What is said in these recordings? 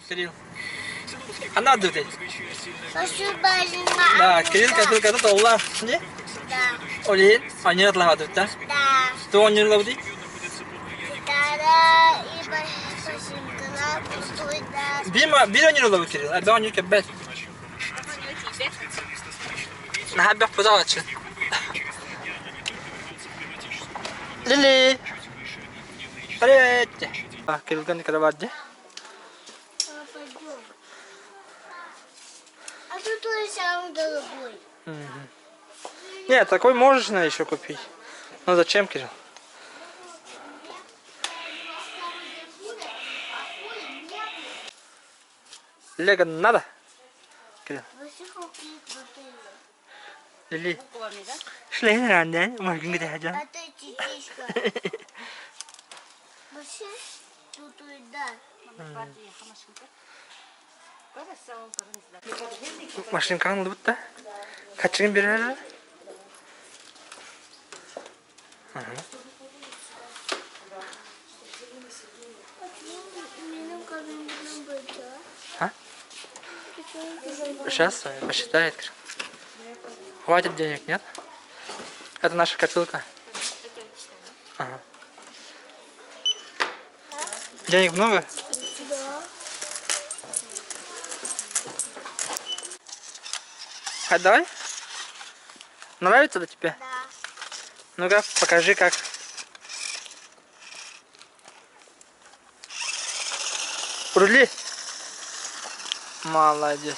Кирилл. Она отдыхает. Да, Кирилл, когда то улла. Не? Да. Олин, они отлагают, да? Да. Что они ловят? Гитара и башинкала, культура. Bir они ловят, Кирилл, а два они кабет. Нахабях подавать. Лили. Привет. Кирилл, как кровать? А тут тоже самый дорогой. Нет, такой можешь еще купить. Ну зачем, Кирилл? Лего надо? Кирилл. Лили. Шли ранее, может где А ты чистишка. Тут да. Машинканы алып та. Качыгын берер. А? Сейчас посчитает. Хватит денег, нет? Это наша копилка. Ага. Денег много? Да. А давай. Нравится тебе? Да. Ну-ка, покажи как. Рули. Молодец.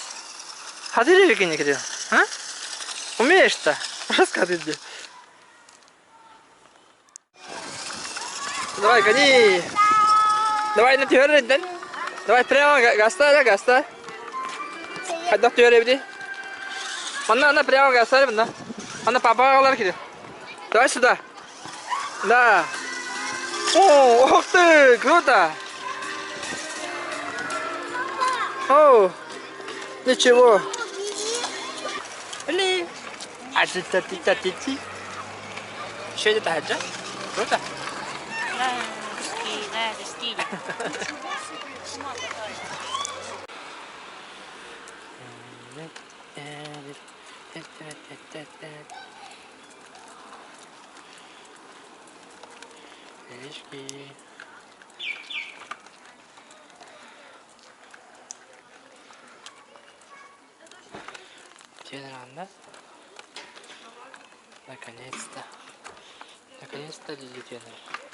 Ходили веки не Кирилл? А? Умеешь-то? Рассказывай. Давай, гони. Давай на теорию, да? Давай прямо, гаста, да, гаста. Отдох теорию, иди. Она прямо гаста, да? Она папа, Кирилл. Давай сюда. Да. О, ух ты, круто. О, ничего. Или. А ты. Что это таджа? Круто. Речки. Тебе нравится? Наконец-то. Наконец-то Лили тебе нравится.